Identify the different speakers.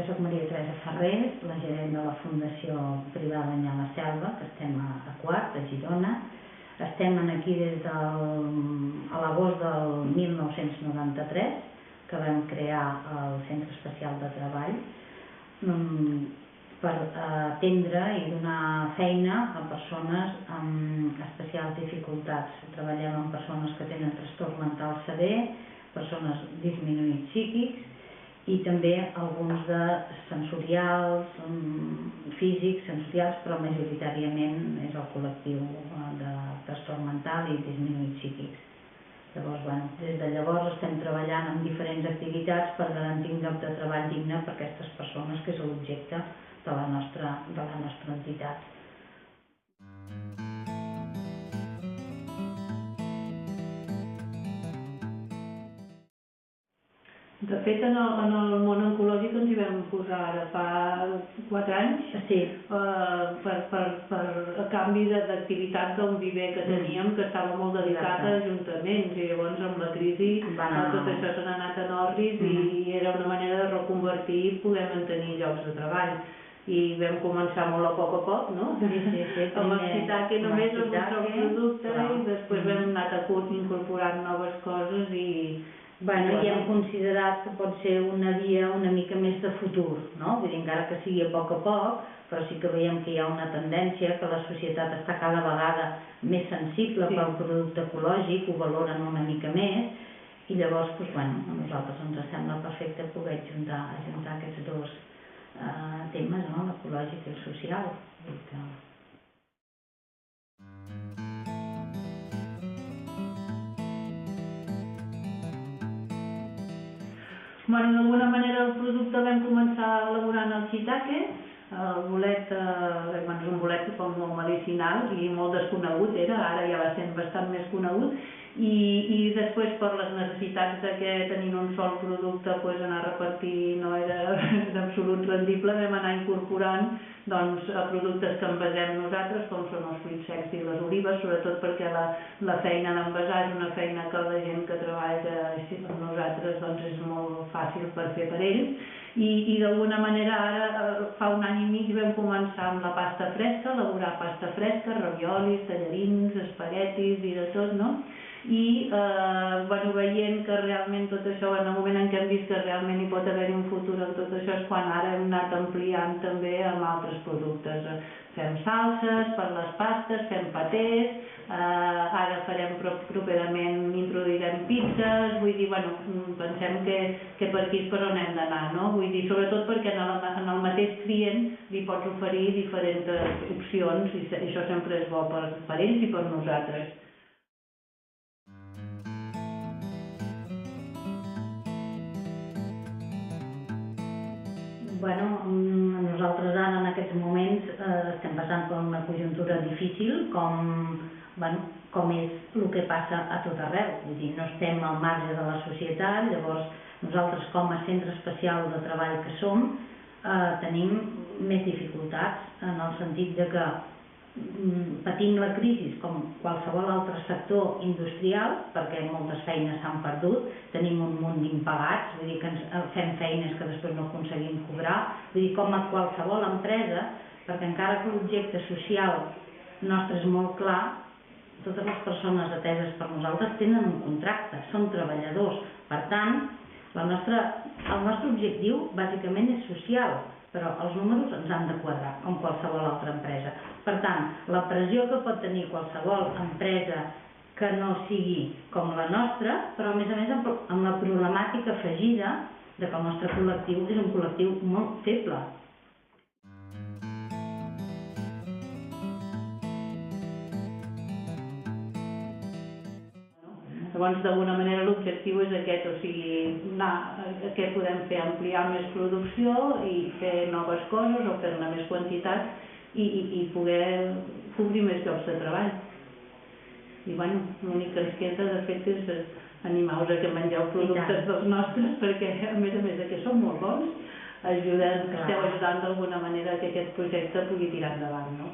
Speaker 1: soc Maria Teresa Ferrés, la gerent de la Fundació Privada Anyà la Selva, que estem a Quart, a Girona. Estem aquí des de l'agost del 1993, que vam crear el Centre Especial de Treball per atendre i donar feina a persones amb especials dificultats. Treballem amb persones que tenen trastorn mental sever, persones disminuïts psíquics i també alguns de sensorials, físics, sensorials, però majoritàriament és el col·lectiu de trastorn mental i disminuïts psíquics. Llavors, des de llavors estem treballant en diferents activitats per garantir un lloc de treball digne per a aquestes persones, que és l'objecte de la nostra entitat.
Speaker 2: De fet, en el món oncològic ens hi vam posar ara fa 4 anys per canvi d'activitat d'un viver que teníem que estava molt dedicat a ajuntaments i llavors amb la crisi tot això s'ha anat en orris i era una manera de reconvertir i poder mantenir llocs de treball. I vam començar molt a poc, no? Amb el Shiitake només amb un sol producte i després vam anar incorporant noves coses i
Speaker 1: hem considerat que pot ser una via una mica més de futur, no? Vull dir, encara que sigui a poc, però sí que veiem que hi ha una tendència que la societat està cada vegada més sensible pel producte ecològic, ho valoren una mica més, i llavors, a nosaltres ens sembla perfecte poder ajuntar aquests dos temes, l'ecològic i el social.
Speaker 2: D'alguna manera el producte vam començar elaborant el Shiitake, el bolet, és un bolet molt medicinal i molt desconegut era, ara ja va sent bastant més conegut, i després per les necessitats que tenint un sol producte anar a repartir no era d'absolut rendible, vam anar incorporant productes que envasem nosaltres, com són els fruits secs i les olives, sobretot perquè la feina d'envasar és una feina que la gent que treballa amb nosaltres és molt fàcil per fer per ells, i d'alguna manera ara fa 1 any i mig vam començar amb la pasta fresca, elaborar pasta fresca, raviolis, tallarins, espaguetis i de tot, no? I veient que realment tot això, en el moment en què hem vist que realment hi pot haver un futur en tot això, és quan ara hem anat ampliant també amb altres productes. Fem salses per les pastes, fem patés, ara farem properament, introduirem pizzas, vull dir, pensem que per aquí és per on hem d'anar, no? Vull dir, sobretot perquè en el mateix client li pots oferir diferents opcions i això sempre és bo per ells i per nosaltres.
Speaker 1: Nosaltres ara en aquests moments estem passant per una conjuntura difícil com és el que passa a tot arreu, vull dir, no estem al marge de la societat, llavors nosaltres com a centre especial de treball que som tenim més dificultats en el sentit de que patim la crisi com qualsevol altre sector industrial perquè moltes feines s'han perdut, tenim un munt d'impagats, vull dir que fem feines que després no aconseguim cobrar, vull dir com a qualsevol empresa, perquè encara que l'objecte social nostre és molt clar, totes les persones ateses per nosaltres tenen un contracte, són treballadors, per tant el nostre objectiu bàsicament és social, però els números ens han de quadrar, com qualsevol altra empresa. Per tant, la pressió que pot tenir qualsevol empresa que no sigui com la nostra, però a més amb la problemàtica afegida que el nostre col·lectiu és un col·lectiu molt feble.
Speaker 2: Llavors, d'alguna manera, l'objectiu és aquest, o sigui, què podem fer? Ampliar més producció i fer noves coses o fer-ne més quantitat i poder cobrir més llocs de treball. I, l'únic que ens queda, de fet, és animar-vos a que mengeu productes dels nostres, perquè, a més de que són molt bons, esteu ajudant d'alguna manera que aquest projecte pugui tirar endavant, no?